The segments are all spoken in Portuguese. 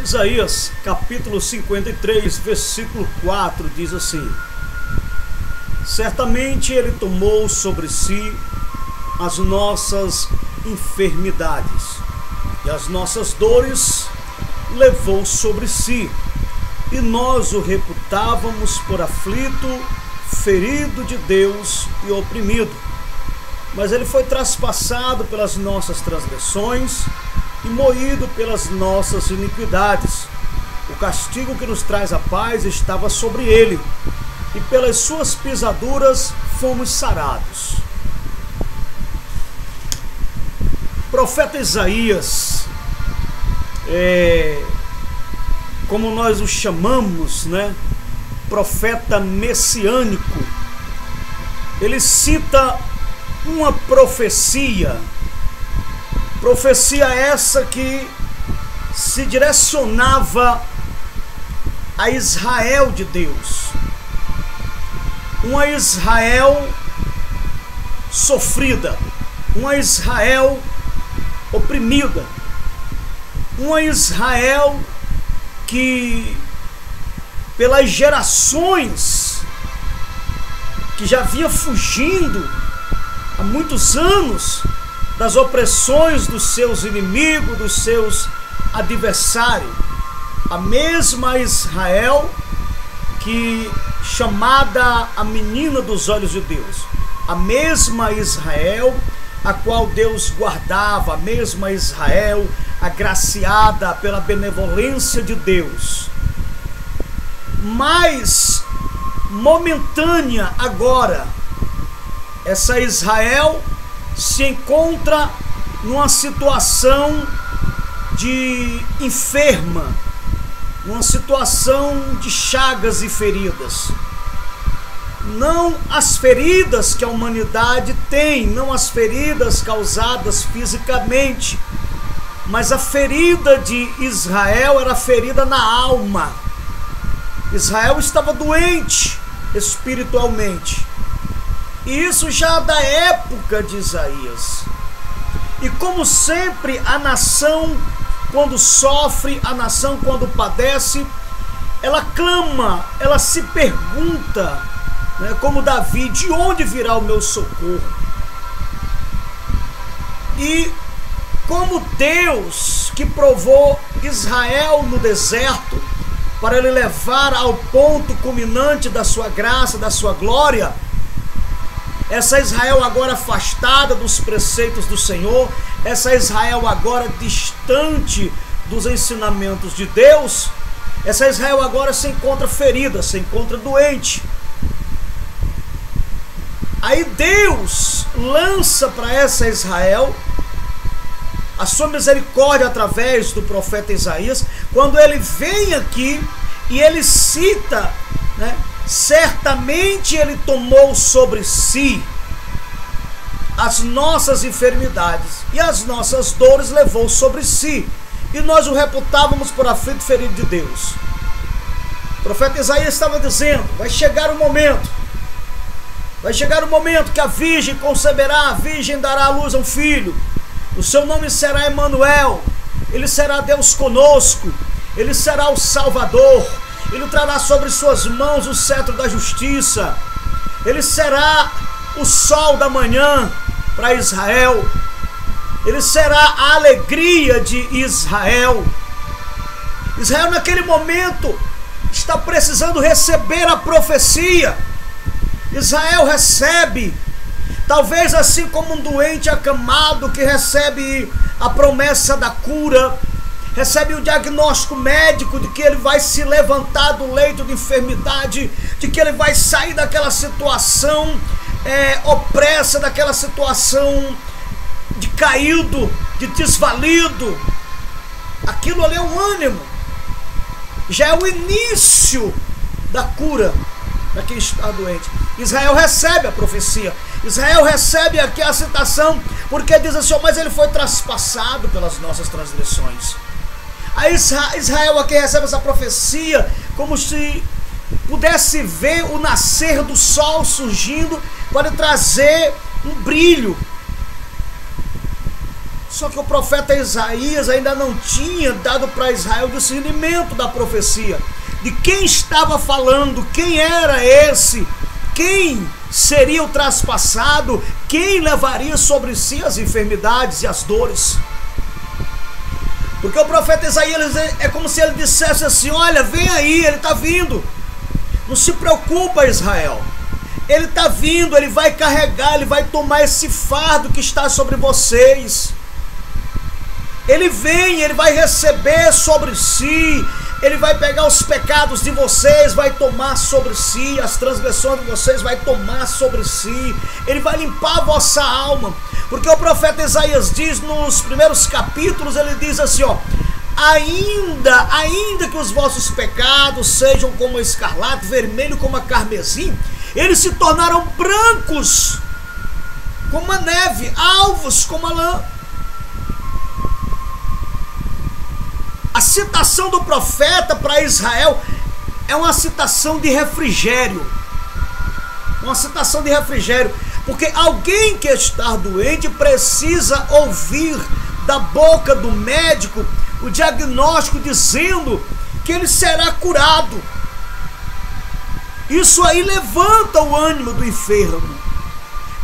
Isaías capítulo 53, versículo 4 diz assim: certamente ele tomou sobre si as nossas enfermidades e as nossas dores levou sobre si, e nós o reputávamos por aflito, ferido de Deus e oprimido. Mas ele foi traspassado pelas nossas transgressões e moído pelas nossas iniquidades. O castigo que nos traz a paz estava sobre ele, e pelas suas pisaduras fomos sarados. O profeta Isaías, como nós o chamamos, profeta messiânico, ele cita uma profecia essa que se direcionava a Israel de Deus, uma Israel sofrida, uma Israel oprimida, uma Israel que pelas gerações que já vinha fugindo há muitos anos das opressões dos seus inimigos, dos seus adversários. A mesma Israel que chamada a menina dos olhos de Deus, a mesma Israel a qual Deus guardava, a mesma Israel agraciada pela benevolência de Deus, mas momentânea agora. Essa Israel se encontra numa situação de enferma, numa situação de chagas e feridas. Não as feridas que a humanidade tem, não as feridas causadas fisicamente, mas a ferida de Israel era ferida na alma. Israel estava doente espiritualmente. E isso já da época de Isaías. E como sempre, a nação, quando sofre, a nação, quando padece, ela clama, ela se pergunta, como Davi: de onde virá o meu socorro? E como Deus, que provou Israel no deserto, para ele levar ao ponto culminante da sua graça, da sua glória, essa Israel agora afastada dos preceitos do Senhor, essa Israel agora distante dos ensinamentos de Deus, essa Israel agora se encontra ferida, se encontra doente. Aí Deus lança para essa Israel a sua misericórdia através do profeta Isaías, quando ele vem aqui e ele cita, certamente ele tomou sobre si as nossas enfermidades e as nossas dores levou sobre si, e nós o reputávamos por aflito, ferido de Deus. O profeta Isaías estava dizendo: vai chegar o momento que a virgem conceberá, a virgem dará à luz a um filho, o seu nome será Emanuel, ele será Deus conosco, ele será o Salvador, ele trará sobre suas mãos o cetro da justiça, ele será o sol da manhã para Israel, ele será a alegria de Israel. Israel naquele momento está precisando receber a profecia. Israel recebe, talvez assim como um doente acamado que recebe a promessa da cura, recebe o diagnóstico médico de que ele vai se levantar do leito de enfermidade, de que ele vai sair daquela situação opressa, daquela situação de caído, de desvalido. Aquilo ali é um ânimo, já é o início da cura para quem está doente. Israel recebe a profecia, Israel recebe aqui a citação, porque diz assim: mas ele foi traspassado pelas nossas transgressões. Aí Israel aqui recebe essa profecia como se pudesse ver o nascer do sol surgindo para trazer um brilho Só que o profeta Isaías ainda não tinha dado para Israel discernimento da profecia, de quem estava falando, quem era esse, quem seria o traspassado, quem levaria sobre si as enfermidades e as dores. Porque o profeta Isaías é como se ele dissesse assim: olha, vem aí, ele está vindo, não se preocupa, Israel, ele está vindo, ele vai carregar, ele vai tomar esse fardo que está sobre vocês. Ele vem, ele vai receber sobre si, ele vai pegar os pecados de vocês, vai tomar sobre si, as transgressões de vocês vai tomar sobre si, ele vai limpar a vossa alma. Porque o profeta Isaías diz nos primeiros capítulos, ele diz assim, ó: ainda que os vossos pecados sejam como escarlate, vermelho como a carmesim, eles se tornarão brancos como a neve, alvos como a lã. A citação do profeta para Israel é uma citação de refrigério. Uma citação de refrigério. Porque alguém que está doente precisa ouvir da boca do médico o diagnóstico dizendo que ele será curado. Isso aí levanta o ânimo do enfermo.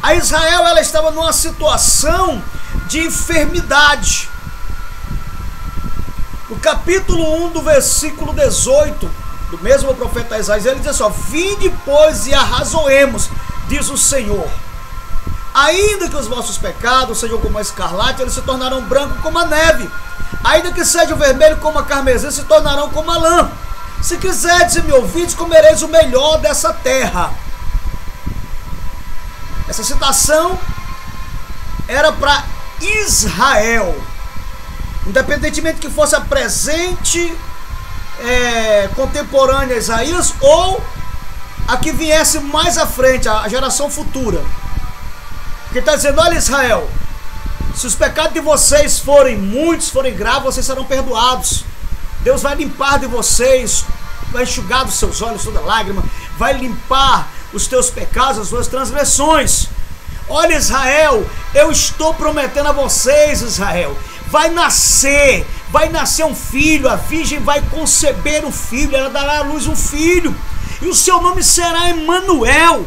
A Israel, ela estava numa situação de enfermidade. No capítulo 1 do versículo 18 do mesmo profeta Isaías, ele diz assim, ó: vinde, pois, e arrazoemos, diz o Senhor. Ainda que os vossos pecados sejam como a escarlate, eles se tornarão brancos como a neve. Ainda que sejam vermelhos como a carmesim, se tornarão como a lã. Se quiserdes e me ouvides, comereis o melhor dessa terra. Essa citação era para Israel. Independentemente que fosse a presente, contemporânea a Isaías, ou a que viesse mais à frente, a geração futura. Porque está dizendo: olha, Israel, se os pecados de vocês forem muitos, forem graves, vocês serão perdoados. Deus vai limpar de vocês, vai enxugar dos seus olhos toda lágrima, vai limpar os teus pecados, as suas transgressões. Olha, Israel, eu estou prometendo a vocês, Israel, vai nascer um filho, a virgem vai conceber um filho, ela dará à luz um filho, e o seu nome será Emanuel.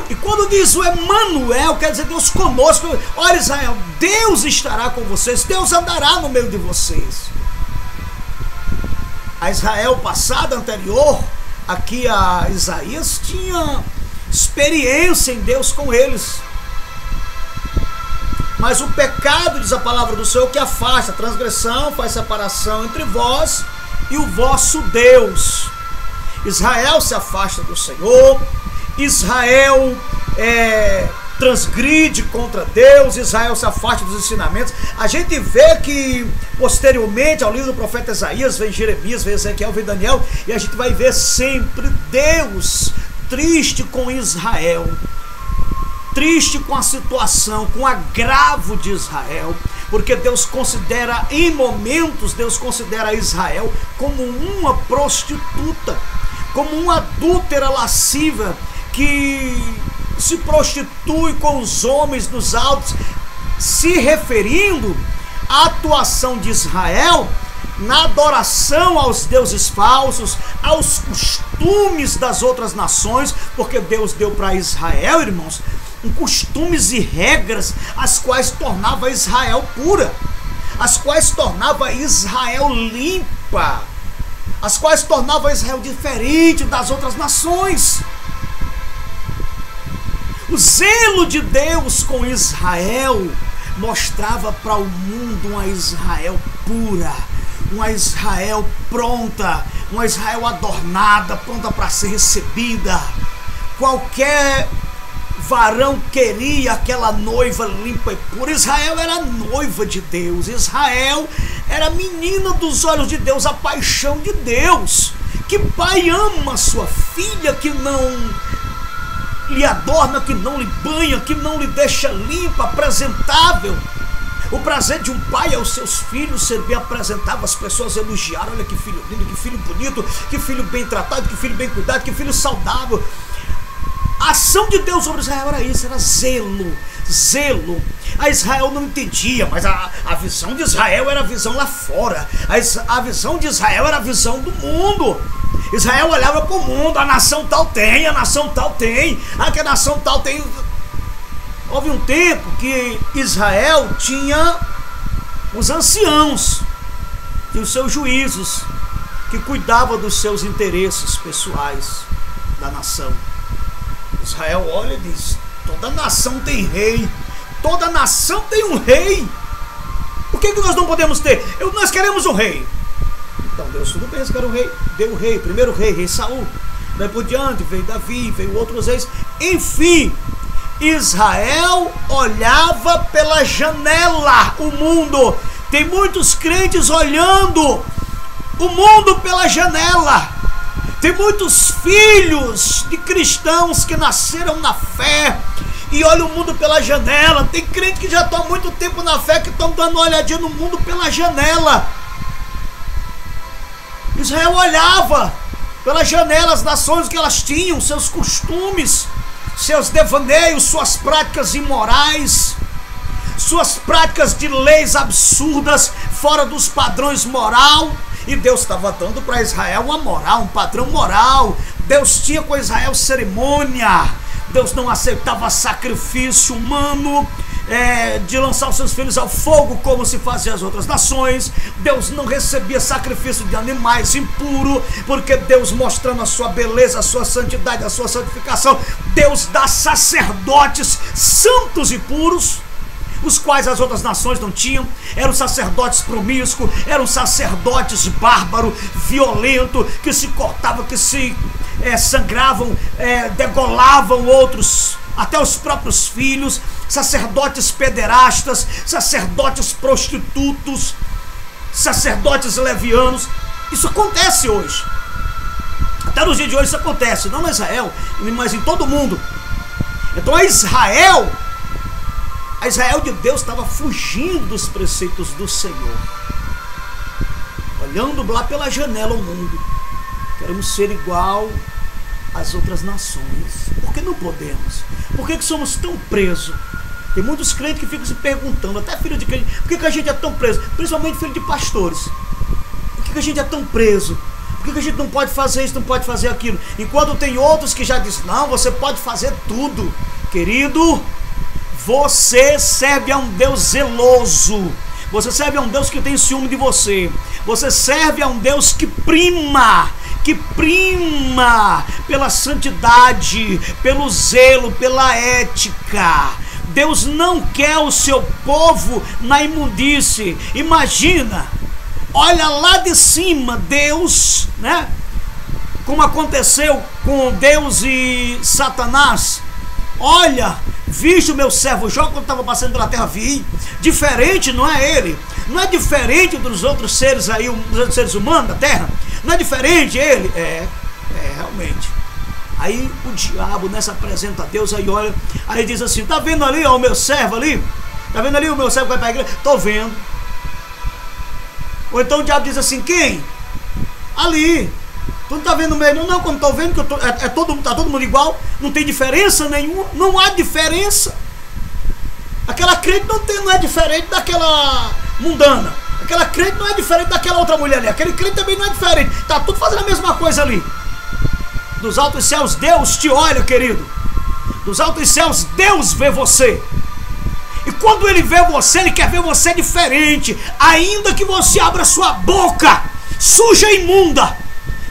E quando diz o Emanuel, quer dizer Deus conosco. Olha, Israel, Deus estará com vocês, Deus andará no meio de vocês. A Israel passada, anterior, aqui a Isaías, tinha experiência em Deus com eles. Mas o pecado, diz a palavra do Senhor, que afasta, a transgressão faz separação entre vós e o vosso Deus. Israel se afasta do Senhor, Israel transgride contra Deus, Israel se afasta dos ensinamentos. A gente vê que posteriormente ao livro do profeta Isaías, vem Jeremias, vem Ezequiel, vem Daniel, e a gente vai ver sempre Deus triste com Israel, triste com a situação, com o agravo de Israel, porque Deus considera, em momentos, Deus considera Israel como uma prostituta, como uma adúltera lasciva, que se prostitui com os homens dos altos, se referindo à atuação de Israel na adoração aos deuses falsos, aos costumes das outras nações, porque Deus deu para Israel, irmãos, costumes e regras as quais tornava Israel pura, as quais tornava Israel limpa, as quais tornava Israel diferente das outras nações. O zelo de Deus com Israel mostrava para o mundo uma Israel pura, uma Israel pronta, uma Israel adornada, pronta para ser recebida. Qualquer varão queria aquela noiva limpa e pura. Israel era noiva de Deus, Israel era menina dos olhos de Deus, a paixão de Deus. Que pai ama sua filha que não lhe adorna, que não lhe banha, que não lhe deixa limpa, apresentável? O prazer de um pai é os seus filhos ser bem apresentável, as pessoas elogiaram: olha que filho lindo, que filho bonito, que filho bem tratado, que filho bem cuidado, que filho saudável. A ação de Deus sobre Israel era isso, era zelo, zelo. A Israel não entendia, mas a visão de Israel era a visão lá fora. A visão de Israel era a visão do mundo. Israel olhava para o mundo, a nação tal tem, a nação tal tem, que a nação tal tem. Houve um tempo que Israel tinha os anciãos, tinha os seus juízes, que cuidavam dos seus interesses pessoais da nação. Israel olha e diz: toda nação tem rei, toda nação tem um rei. Por que nós não podemos ter? Nós queremos um rei. Então Deus, tudo bem, eles querem um rei. Deu o rei, primeiro rei Saul. Daí por diante veio Davi, veio outros reis. Enfim, Israel olhava pela janela o mundo. Tem muitos crentes olhando o mundo pela janela. Tem muitos filhos de cristãos que nasceram na fé e olham o mundo pela janela. Tem crente que já estão há muito tempo na fé, que estão dando uma olhadinha no mundo pela janela. Israel olhava pela janela as nações que elas tinham, seus costumes, seus devaneios, suas práticas imorais, suas práticas de leis absurdas, fora dos padrões moral. E Deus estava dando para Israel uma moral, um padrão moral. Deus tinha com Israel cerimônia. Deus não aceitava sacrifício humano, de lançar os seus filhos ao fogo, como se fazia as outras nações. Deus não recebia sacrifício de animais impuro, porque Deus, mostrando a sua beleza, a sua santidade, a sua santificação, Deus dá sacerdotes santos e puros, os quais as outras nações não tinham. Eram sacerdotes promíscuos, eram sacerdotes bárbaros, violentos, que se cortavam, que se sangravam, degolavam outros, até os próprios filhos, sacerdotes pederastas, sacerdotes prostitutos, sacerdotes levianos. Isso acontece hoje, até nos dias de hoje isso acontece, não em Israel, mas em todo o mundo. Então a Israel de Deus estava fugindo dos preceitos do Senhor, olhando lá pela janela o mundo. Queremos ser igual às outras nações. Por que não podemos? Por que somos tão presos? Tem muitos crentes que ficam se perguntando, até filho de crente, por que a gente é tão preso? Principalmente filho de pastores. Por que a gente é tão preso? Por que a gente não pode fazer isso, não pode fazer aquilo? Enquanto tem outros que já dizem: não, você pode fazer tudo. Querido, você serve a um Deus zeloso. Você serve a um Deus que tem ciúme de você. Você serve a um Deus que prima pela santidade, pelo zelo, pela ética. Deus não quer o seu povo na imundície. Imagina, olha lá de cima, Deus, né? Como aconteceu com Deus e Satanás. Olha, viste o meu servo Jó quando estava passando pela terra, vi. Diferente, não é ele? Não é diferente dos outros seres aí, dos outros seres humanos da terra? Não é diferente ele? É realmente. Aí o diabo nessa apresenta a Deus, aí olha, aí diz assim: tá vendo ali, ó, o meu servo ali? Tá vendo ali o meu servo que vai para a igreja? Tô vendo. Ou então o diabo diz assim: quem? Ali. Tu não tá vendo mesmo? Não, quando tô vendo que tá todo mundo igual, não tem diferença nenhuma, não há diferença. Aquela crente não é diferente daquela mundana. Aquela crente não é diferente daquela outra mulher ali. Aquele crente também não é diferente. Tá tudo fazendo a mesma coisa ali. Dos altos céus Deus te olha, querido. Dos altos céus Deus vê você. E quando Ele vê você, Ele quer ver você diferente. Ainda que você abra sua boca suja e imunda,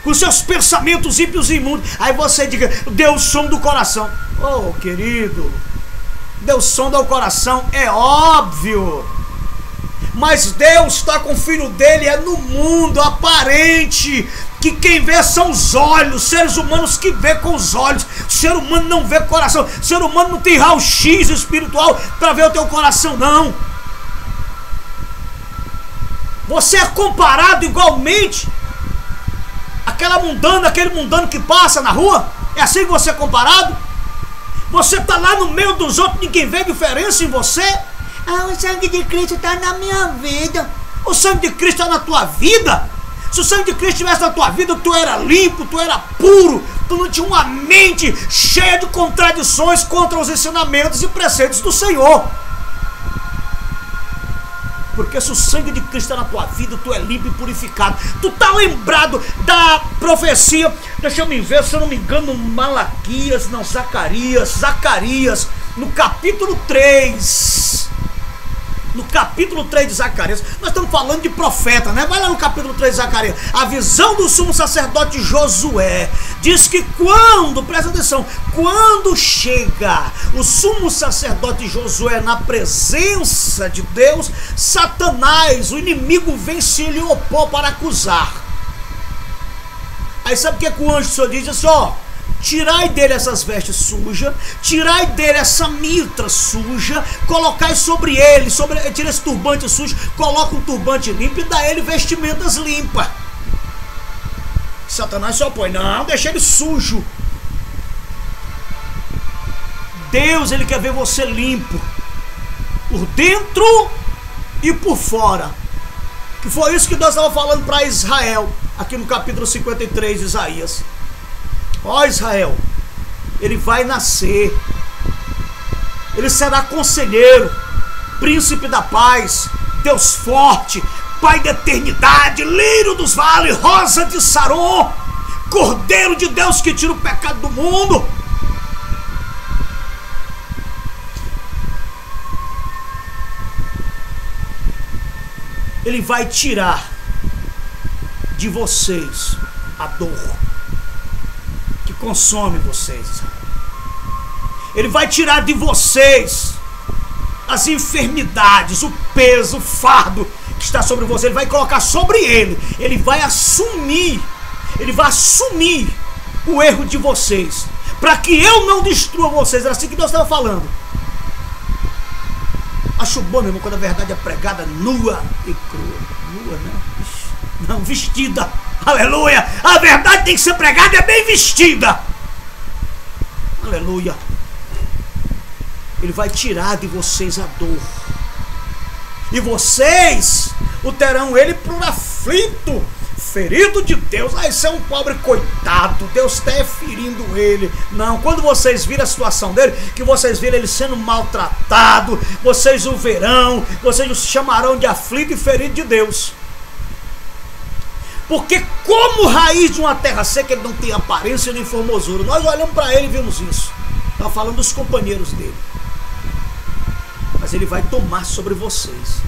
com seus pensamentos ímpios e imundos, aí você diga: Deus sonda o coração. Oh, querido, Deus sonda o coração, é óbvio. Mas Deus está com o filho dele, é no mundo aparente, que quem vê são os olhos, seres humanos que vê com os olhos. O ser humano não vê com o coração. O ser humano não tem raio-x espiritual para ver o teu coração, não. Você é comparado igualmente àquela mundana, aquele mundano que passa na rua. É assim que você é comparado? Você está lá no meio dos outros, ninguém vê diferença em você. Ah, o sangue de Cristo está na minha vida. O sangue de Cristo está na tua vida? Se o sangue de Cristo estivesse na tua vida, tu era limpo, tu era puro, tu não tinha uma mente cheia de contradições contra os ensinamentos e preceitos do Senhor. Porque se o sangue de Cristo está na tua vida, tu é limpo e purificado. Tu está lembrado da profecia, deixa eu me ver, se eu não me engano, Malaquias, não, Zacarias, no capítulo 3. No capítulo 3 de Zacarias, nós estamos falando de profeta, né? Vai lá no capítulo 3 de Zacarias. A visão do sumo sacerdote Josué diz que presta atenção, quando chega o sumo sacerdote Josué na presença de Deus, Satanás, o inimigo, vem se lhe opor para acusar. Aí sabe o que o anjo do Senhor diz? Diz assim, ó: tirai dele essas vestes sujas, tirai dele essa mitra suja, colocai sobre ele, tira esse turbante sujo, coloca um turbante limpo e dá a ele vestimentas limpas. Satanás se opõe: não, deixa ele sujo. Deus, ele quer ver você limpo, por dentro e por fora. Que foi isso que Deus estava falando para Israel, aqui no capítulo 53 de Isaías. Ó Israel, ele vai nascer, ele será conselheiro, príncipe da paz, Deus forte, Pai da eternidade, lírio dos vales, rosa de Saron, Cordeiro de Deus que tira o pecado do mundo. Ele vai tirar de vocês a dor que consome vocês. Ele vai tirar de vocês as enfermidades, o peso, o fardo que está sobre você. Ele vai colocar sobre ele. Ele vai assumir o erro de vocês, para que eu não destrua vocês. Era assim que Deus estava falando. Acho bom, meu irmão, quando a verdade é pregada nua e crua. Nua, não, vestida. Aleluia. A verdade tem que ser pregada e é bem vestida. Aleluia. Ele vai tirar de vocês a dor, e vocês o terão ele por aflito, ferido de Deus. Esse é um pobre coitado, Deus está ferindo ele. Não, quando vocês virem a situação dele, que vocês virem ele sendo maltratado, vocês o verão, vocês o chamarão de aflito e ferido de Deus. Porque como raiz de uma terra seca, ele não tem aparência nem formosura. Nós olhamos para ele e vimos isso. Está falando dos companheiros dele. Mas ele vai tomar sobre vocês.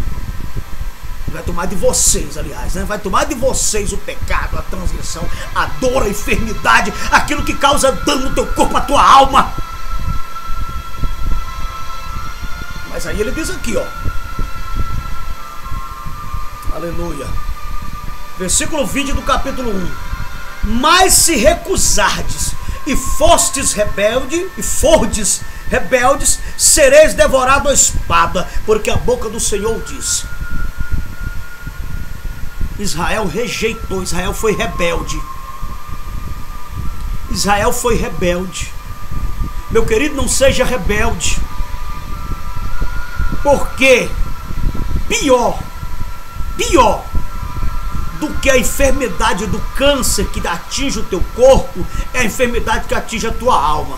Ele vai tomar de vocês, aliás, né? Vai tomar de vocês o pecado, a transgressão, a dor, a enfermidade, aquilo que causa dano no teu corpo, à tua alma. Mas aí ele diz aqui, ó. Aleluia. Versículo 20 do capítulo 1. Mas se recusardes e fordes rebeldes, sereis devorados à espada, porque a boca do Senhor disse. Israel rejeitou, Israel foi rebelde. Israel foi rebelde. Meu querido, não seja rebelde. Porque pior do que a enfermidade do câncer que atinge o teu corpo é a enfermidade que atinge a tua alma.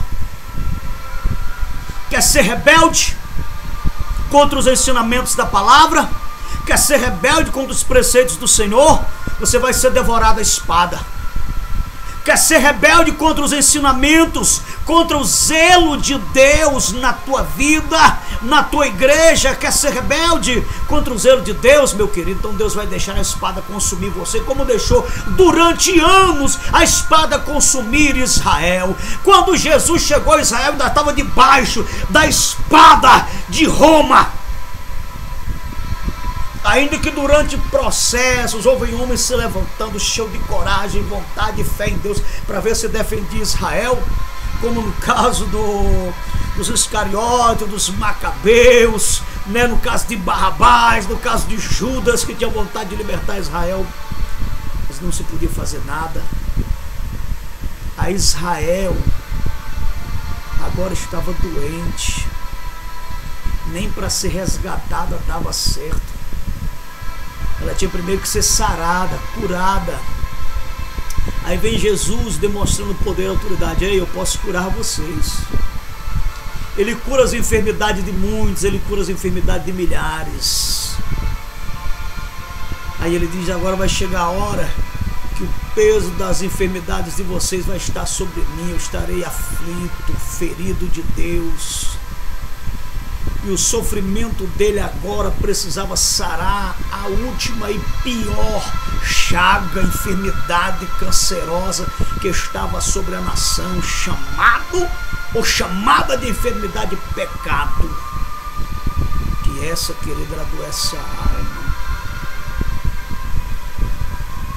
Quer ser rebelde contra os ensinamentos da palavra? Quer ser rebelde contra os preceitos do Senhor? Você vai ser devorado à espada. Quer ser rebelde contra os ensinamentos, contra o zelo de Deus na tua vida, na tua igreja? Quer ser rebelde contra o zelo de Deus, meu querido? Então Deus vai deixar a espada consumir você, como deixou durante anos a espada consumir Israel. Quando Jesus chegou a Israel, ainda estava debaixo da espada de Roma. Ainda que durante processos houve homens se levantando, cheio de coragem, vontade e fé em Deus, para ver se defendia Israel, como no caso dos Iscariotes, dos Macabeus, né? No caso de Barrabás, no caso de Judas, que tinha vontade de libertar Israel, mas não se podia fazer nada. A Israel agora estava doente, nem para ser resgatada dava certo. Ela tinha primeiro que ser sarada, curada. Aí vem Jesus demonstrando poder e autoridade. Ei, eu posso curar vocês. Ele cura as enfermidades de muitos, ele cura as enfermidades de milhares. Aí ele diz: agora vai chegar a hora que o peso das enfermidades de vocês vai estar sobre mim. Eu estarei aflito, ferido de Deus. E o sofrimento dele agora precisava sarar a última e pior chaga, enfermidade cancerosa que estava sobre a nação, chamado ou chamada de enfermidade pecado. Que essa, querida, adoece a alma.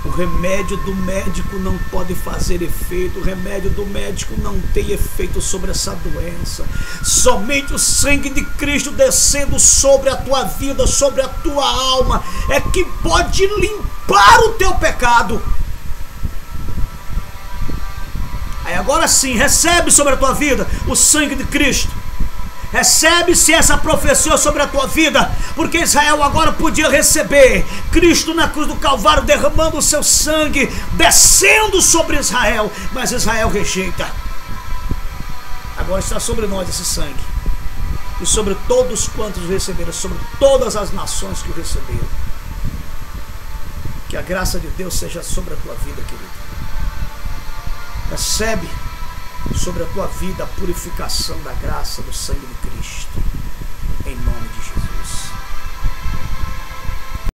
O remédio do médico não pode fazer efeito. O remédio do médico não tem efeito sobre essa doença. Somente o sangue de Cristo descendo sobre a tua vida, sobre a tua alma, é que pode limpar o teu pecado. Aí agora sim, recebe sobre a tua vida o sangue de Cristo. Recebe-se essa profecia sobre a tua vida, porque Israel agora podia receber Cristo na cruz do Calvário, derramando o seu sangue, descendo sobre Israel, mas Israel rejeita. Agora está sobre nós esse sangue, e sobre todos quantos receberam, sobre todas as nações que o receberam. Que a graça de Deus seja sobre a tua vida, querido. Recebe sobre a tua vida a purificação da graça do sangue de Cristo, em nome de Jesus.